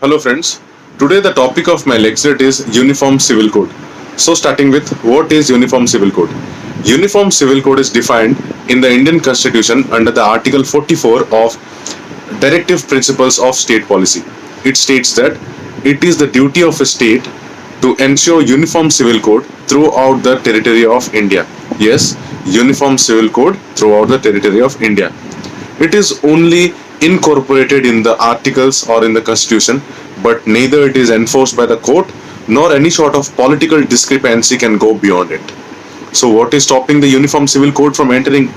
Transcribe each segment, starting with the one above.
Hello friends. Today the topic of my lecture is Uniform Civil Code. So starting with what is Uniform Civil Code? Uniform Civil Code is defined in the Indian Constitution under the Article 44 of Directive Principles of State Policy. It states that it is the duty of a state to ensure uniform civil code throughout the territory of India. Yes, uniform civil code throughout the territory of India. It is only incorporated in the articles or in the constitution, but neither it is enforced by the court nor any sort of political discrepancy can go beyond it. So, what is stopping the Uniform Civil Code from entering?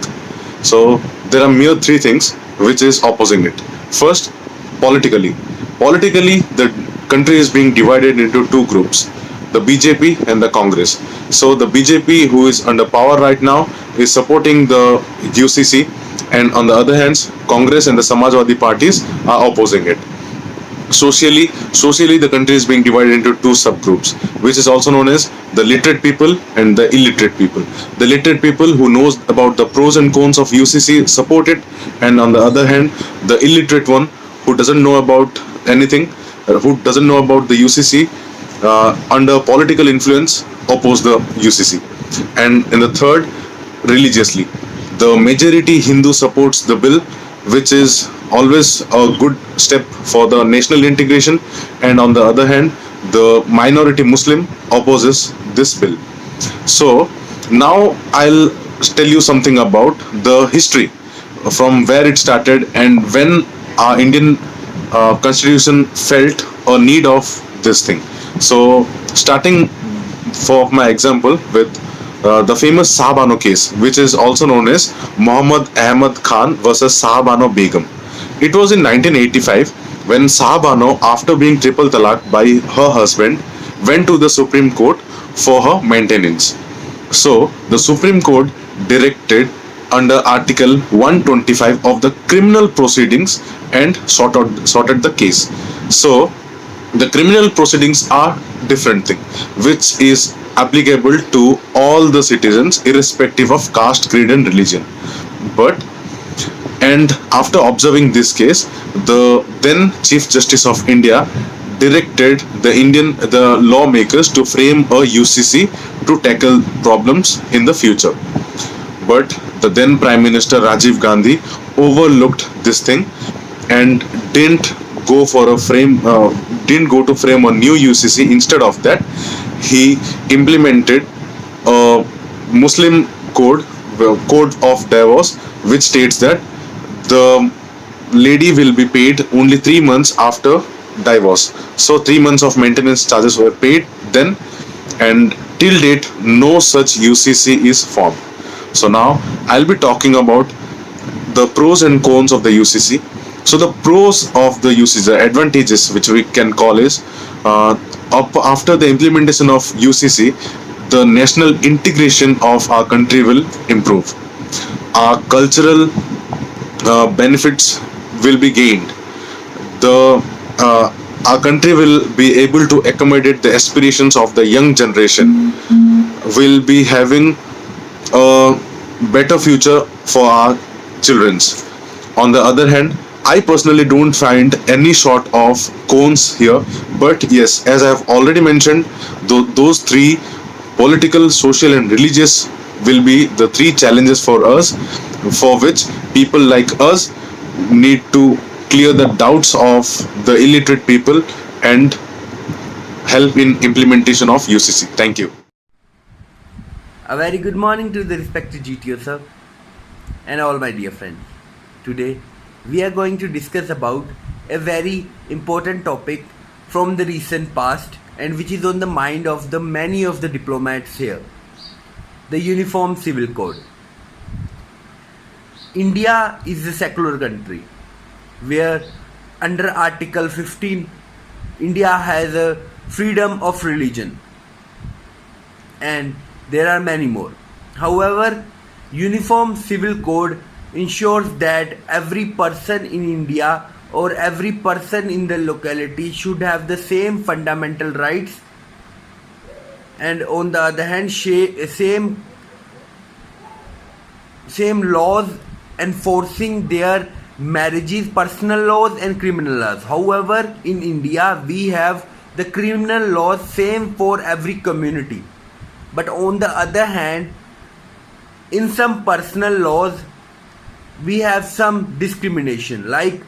So, there are mere three things which is opposing it. First, politically. Politically, the country is being divided into two groups, the BJP and the Congress. So, the BJP, who is under power right now, is supporting the UCC, and on the other hand, Congress and the Samajwadi parties are opposing it. Socially, the country is being divided into two subgroups, which is also known as the literate people and the illiterate people. The literate people who knows about the pros and cons of UCC support it, and on the other hand, the illiterate one who doesn't know about anything, who doesn't know about the UCC, under political influence oppose the UCC. And in the third, religiously, the majority Hindu supports the bill, which is always a good step for the national integration, and on the other hand, the minority Muslim opposes this bill. So now I'll tell you something about the history from where it started and when our Indian constitution felt a need of this thing. So starting for my example with the famous Sahabano case, which is also known as Muhammad Ahmad Khan versus Sahabano Begum. It was in 1985 when Sahabano, after being triple talaq by her husband, went to the Supreme Court for her maintenance. So, the Supreme Court directed under Article 125 of the criminal proceedings and sorted the case. So, the criminal proceedings are different thing, which is applicable to all the citizens irrespective of caste, creed and religion. But and after observing this case, the then Chief Justice of India directed the lawmakers to frame a UCC to tackle problems in the future. But the then Prime Minister Rajiv Gandhi overlooked this thing and didn't go for a frame didn't go to frame a new UCC. Instead of that, he implemented a Muslim code of divorce, which states that the lady will be paid only 3 months after divorce. So 3 months of maintenance charges were paid then, and till date no such UCC is formed. So now I'll be talking about the pros and cons of the UCC. So the pros of the UCC, the advantages which we can call is after the implementation of UCC, the national integration of our country will improve. Our cultural benefits will be gained. The our country will be able to accommodate the aspirations of the young generation. Will be having a better future for our childrens. On the other hand, I personally don't find any sort of cons here, but yes, as I have already mentioned, those three, political, social, and religious, will be the three challenges for us, for which people like us need to clear the doubts of the illiterate people and help in implementation of UCC. Thank you. A very good morning to the respected GTO sir and all my dear friends. Today we are going to discuss about a very important topic from the recent past and which is on the mind of the many of the diplomats here. The Uniform Civil Code. India is a secular country where under Article 15 India has a freedom of religion and there are many more. However, Uniform Civil Code ensures that every person in India or every person in the locality should have the same fundamental rights, and on the other hand same laws enforcing their marriages, personal laws and criminal laws. However, in India we have the criminal laws same for every community. But on the other hand, in some personal laws we have some discrimination, like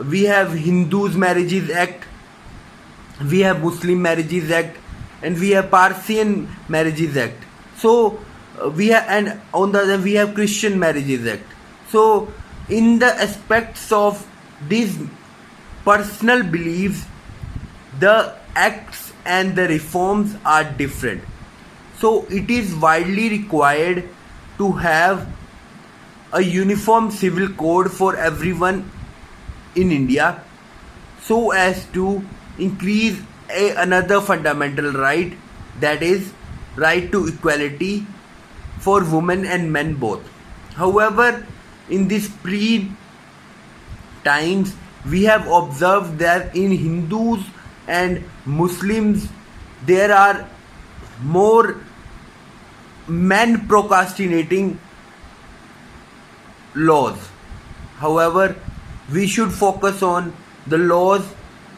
we have Hindus Marriages Act, we have Muslim Marriages Act, and we have Parsian Marriages Act. So we have, and on the other we have Christian Marriages Act. So in the aspects of these personal beliefs, the acts and the reforms are different. So it is widely required to have a uniform civil code for everyone in India, so as to increase another fundamental right, that is right to equality for women and men both. However, in these pre times we have observed that in Hindus and Muslims there are more men procrastinating laws. However, we should focus on the laws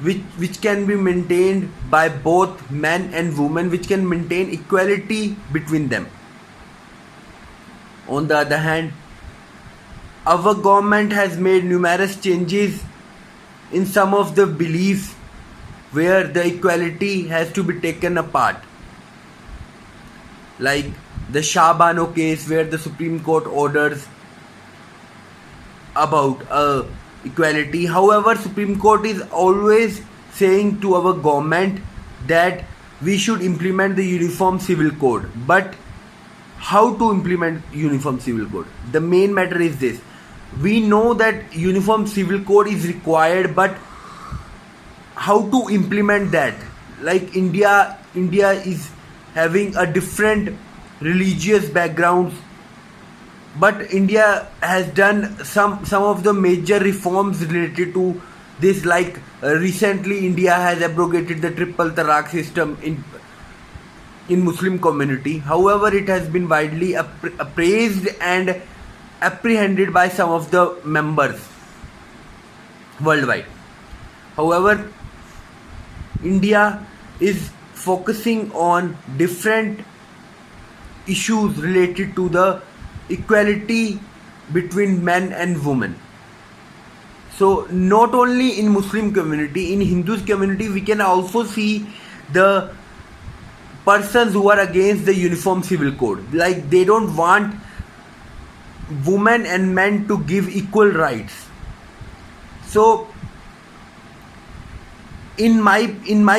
which can be maintained by both men and women, which can maintain equality between them. On the other hand, our government has made numerous changes in some of the beliefs where the equality has to be taken apart, like the Shah Bano case, where the Supreme Court orders about equality. However, Supreme Court is always saying to our government that we should implement the Uniform Civil Code. But how to implement Uniform Civil Code? The main matter is this: we know that Uniform Civil Code is required, but how to implement that? Like India is having a different religious backgrounds, but India has done some of the major reforms related to this. Like recently India has abrogated the triple talaq system in Muslim community. However, it has been widely appraised and apprehended by some of the members worldwide. However, India is focusing on different issues related to the equality between men and women. So not only in Muslim community, in Hindus community we can also see the persons who are against the Uniform Civil Code. Like they don't want women and men to give equal rights. So in my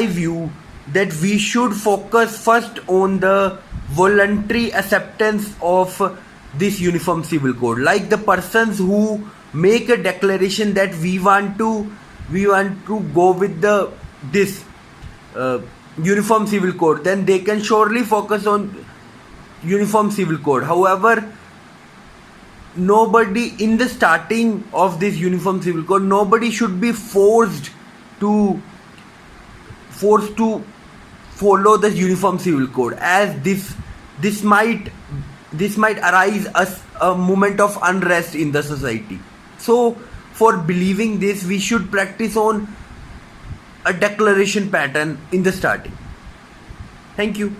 view, that we should focus first on the voluntary acceptance of this Uniform Civil Code. Like the persons who make a declaration that we want to go with this Uniform Civil Code, then they can surely focus on Uniform Civil Code. However, nobody in the starting of this Uniform Civil Code, nobody should be forced to follow the Uniform Civil Code, as this might arise a moment of unrest in the society. So for believing this, we should practice on a declaration pattern in the starting. Thank you.